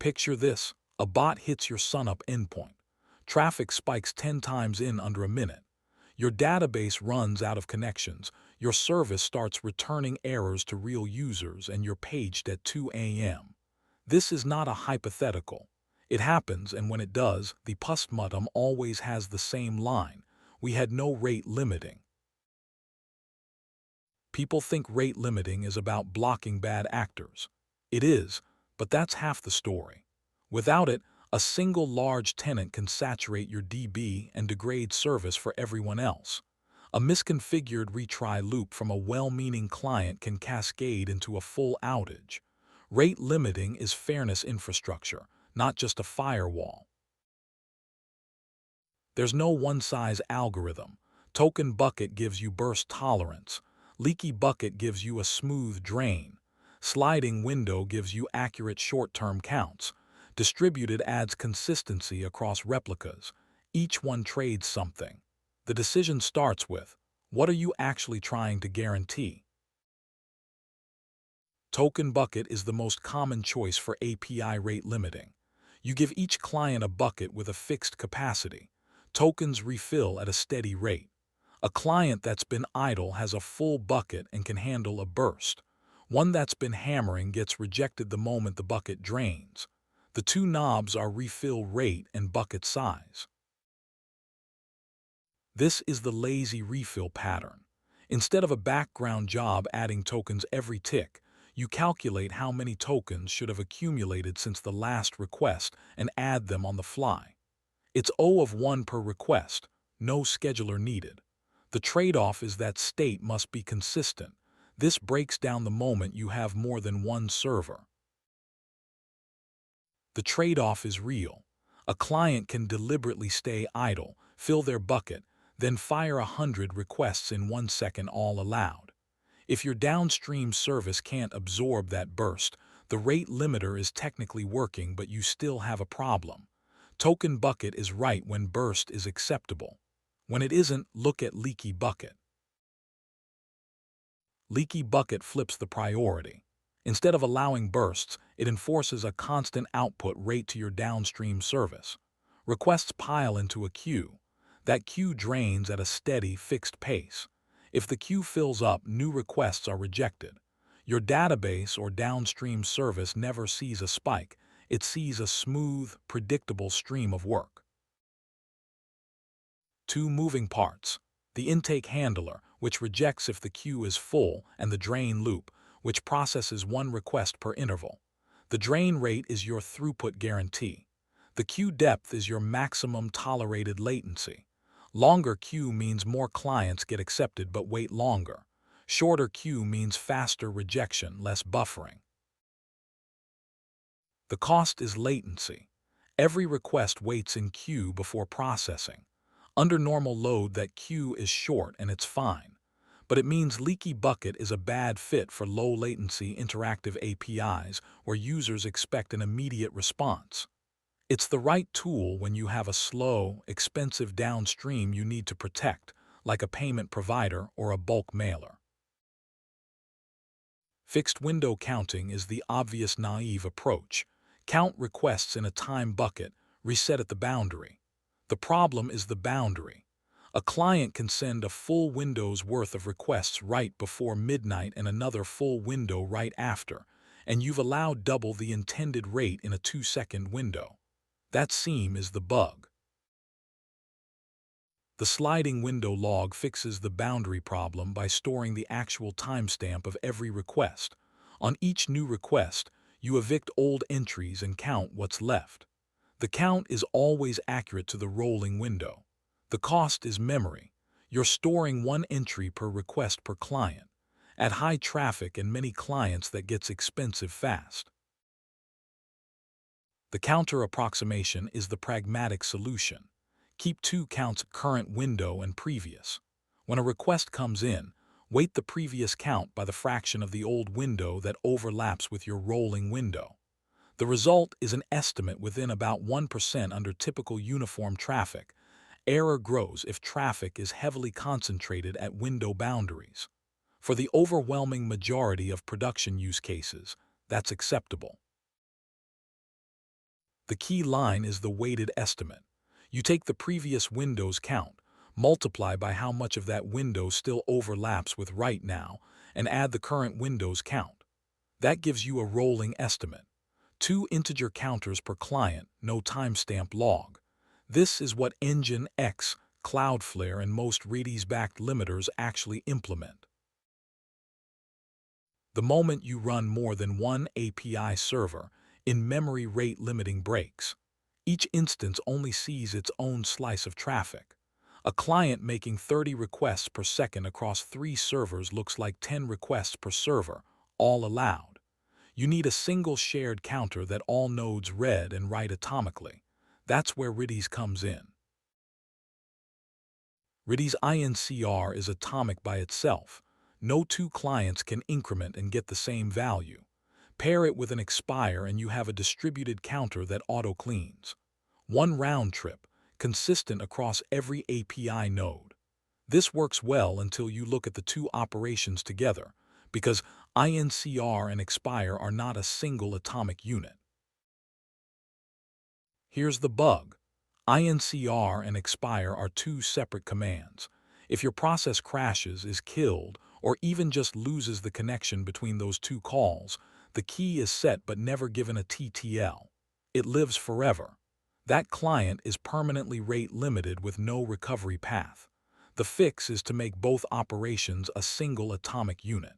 Picture this: a bot hits your sunup endpoint. Traffic spikes 10 times in under a minute. Your database runs out of connections. Your service starts returning errors to real users, and you're paged at 2 a.m. This is not a hypothetical. It happens, and when it does, the postmortem always has the same line: "We had no rate limiting." People think rate limiting is about blocking bad actors. It is, but that's half the story. Without it, a single large tenant can saturate your DB and degrade service for everyone else. A misconfigured retry loop from a well-meaning client can cascade into a full outage. Rate limiting is fairness infrastructure, not just a firewall. There's no one-size algorithm. Token bucket gives you burst tolerance. Leaky bucket gives you a smooth drain. Sliding window gives you accurate short-term counts. Distributed adds consistency across replicas. Each one trades something. The decision starts with, what are you actually trying to guarantee? Token bucket is the most common choice for API rate limiting. You give each client a bucket with a fixed capacity. Tokens refill at a steady rate. A client that's been idle has a full bucket and can handle a burst. One that's been hammering gets rejected the moment the bucket drains. The two knobs are refill rate and bucket size. This is the lazy refill pattern. Instead of a background job adding tokens every tick, you calculate how many tokens should have accumulated since the last request and add them on the fly. It's O of 1 per request, no scheduler needed. The trade-off is that state must be consistent. This breaks down the moment you have more than one server. The trade-off is real. A client can deliberately stay idle, fill their bucket, then fire 100 requests in 1 second all allowed. If your downstream service can't absorb that burst, the rate limiter is technically working, but you still have a problem. Token bucket is right when burst is acceptable. When it isn't, look at leaky bucket. Leaky bucket flips the priority. Instead of allowing bursts, it enforces a constant output rate to your downstream service. Requests pile into a queue. That queue drains at a steady, fixed pace. If the queue fills up, new requests are rejected. Your database or downstream service never sees a spike. It sees a smooth, predictable stream of work. Two moving parts: the intake handler, which rejects if the queue is full, and the drain loop, which processes one request per interval. The drain rate is your throughput guarantee. The queue depth is your maximum tolerated latency. Longer queue means more clients get accepted but wait longer. Shorter queue means faster rejection, less buffering. The cost is latency. Every request waits in queue before processing. Under normal load, that queue is short and it's fine. But it means leaky bucket is a bad fit for low-latency interactive APIs where users expect an immediate response. It's the right tool when you have a slow, expensive downstream you need to protect, like a payment provider or a bulk mailer. Fixed window counting is the obvious naive approach. Count requests in a time bucket, reset at the boundary. The problem is the boundary. A client can send a full window's worth of requests right before midnight and another full window right after, and you've allowed double the intended rate in a 2-second window. That seam is the bug. The sliding window log fixes the boundary problem by storing the actual timestamp of every request. On each new request, you evict old entries and count what's left. The count is always accurate to the rolling window. The cost is memory. You're storing one entry per request per client. At high traffic and many clients, that gets expensive fast. The counter approximation is the pragmatic solution. Keep two counts: current window and previous. When a request comes in, weight the previous count by the fraction of the old window that overlaps with your rolling window. The result is an estimate within about 1% under typical uniform traffic. Error grows if traffic is heavily concentrated at window boundaries. For the overwhelming majority of production use cases, that's acceptable. The key line is the weighted estimate. You take the previous window's count, multiply by how much of that window still overlaps with right now, and add the current window's count. That gives you a rolling estimate. 2 integer counters per client, no timestamp log. This is what Nginx, Cloudflare, and most Redis-backed limiters actually implement. The moment you run more than one API server, in-memory rate limiting breaks. Each instance only sees its own slice of traffic. A client making 30 requests per second across 3 servers looks like 10 requests per server, all allowed. You need a single shared counter that all nodes read and write atomically. That's where Redis comes in. Redis INCR is atomic by itself. No 2 clients can increment and get the same value. Pair it with an expire and you have a distributed counter that auto-cleans. One round trip, consistent across every API node. This works well until you look at the 2 operations together, because INCR and expire are not a single atomic unit. Here's the bug. INCR and expire are 2 separate commands. If your process crashes, is killed, or even just loses the connection between those 2 calls, the key is set but never given a TTL. It lives forever. That client is permanently rate limited with no recovery path. The fix is to make both operations a single atomic unit.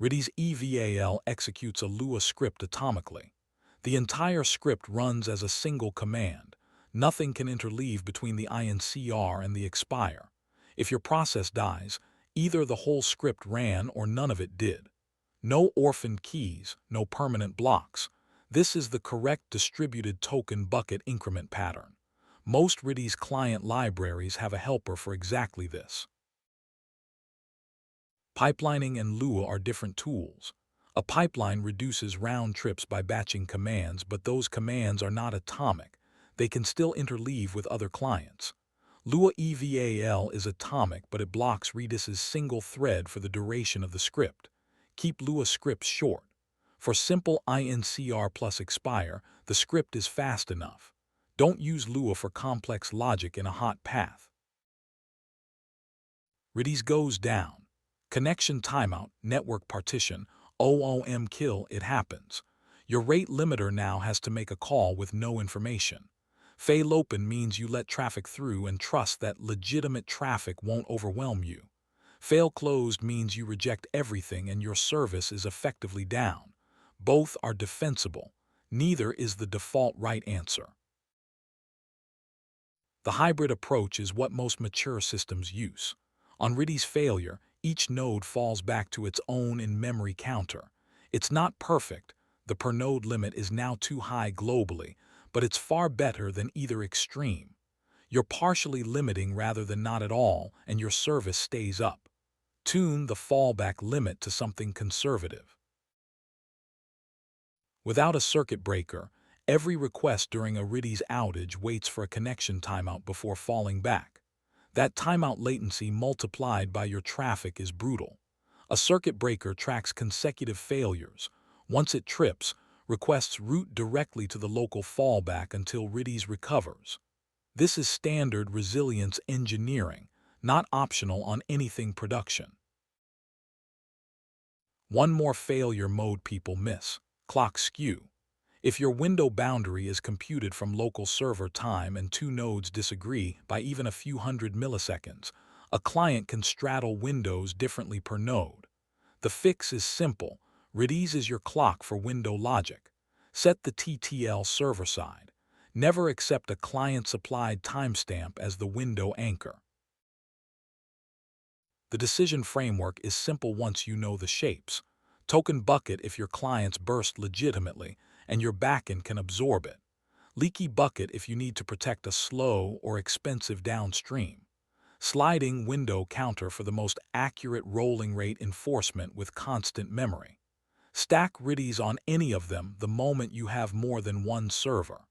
Redis EVAL executes a Lua script atomically. The entire script runs as a single command. Nothing can interleave between the INCR and the expire. If your process dies, either the whole script ran or none of it did. No orphaned keys, no permanent blocks. This is the correct distributed token bucket increment pattern. Most Redis client libraries have a helper for exactly this. Pipelining and Lua are different tools. A pipeline reduces round trips by batching commands, but those commands are not atomic. They can still interleave with other clients. Lua EVAL is atomic, but it blocks Redis's single thread for the duration of the script. Keep Lua scripts short. For simple INCR plus expire, the script is fast enough. Don't use Lua for complex logic in a hot path. Redis goes down. Connection timeout, network partition, OOM kill, it happens. Your rate limiter now has to make a call with no information. Fail open means you let traffic through and trust that legitimate traffic won't overwhelm you. Fail closed means you reject everything and your service is effectively down. Both are defensible. Neither is the default right answer. The hybrid approach is what most mature systems use. On Redis failure, each node falls back to its own in-memory counter. It's not perfect. The per-node limit is now too high globally, but it's far better than either extreme. You're partially limiting rather than not at all, and your service stays up. Tune the fallback limit to something conservative. Without a circuit breaker, every request during a Redis outage waits for a connection timeout before falling back. That timeout latency multiplied by your traffic is brutal. A circuit breaker tracks consecutive failures. Once it trips, requests route directly to the local fallback until Redis recovers. This is standard resilience engineering, not optional on anything production. One more failure mode people miss: clock skew. If your window boundary is computed from local server time and 2 nodes disagree by even a few hundred milliseconds, a client can straddle windows differently per node. The fix is simple. Redis is your clock for window logic. Set the TTL server side. Never accept a client-supplied timestamp as the window anchor. The decision framework is simple once you know the shapes. Token bucket if your clients burst legitimately and your backend can absorb it. Leaky bucket if you need to protect a slow or expensive downstream. Sliding window counter for the most accurate rolling rate enforcement with constant memory. Stack Redis on any of them the moment you have more than one server.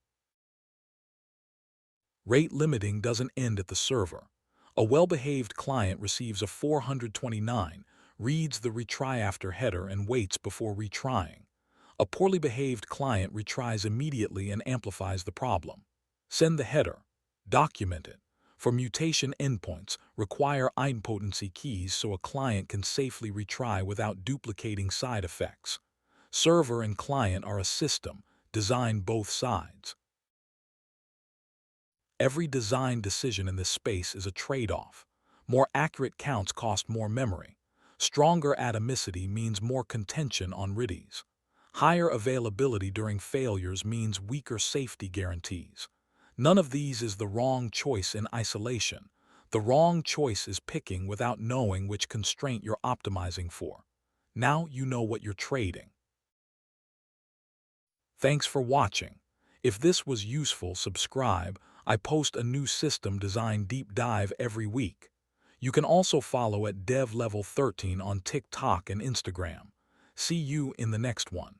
Rate limiting doesn't end at the server. A well-behaved client receives a 429, reads the Retry-After header and waits before retrying. A poorly behaved client retries immediately and amplifies the problem. Send the header. Document it. For mutation endpoints, require idempotency keys so a client can safely retry without duplicating side effects. Server and client are a system, design both sides. Every design decision in this space is a trade-off. More accurate counts cost more memory. Stronger atomicity means more contention on Redis. Higher availability during failures means weaker safety guarantees. None of these is the wrong choice in isolation. The wrong choice is picking without knowing which constraint you're optimizing for. Now you know what you're trading. Thanks for watching. If this was useful, subscribe. I post a new system design deep dive every week. You can also follow at DevLevel13 on TikTok and Instagram. See you in the next one.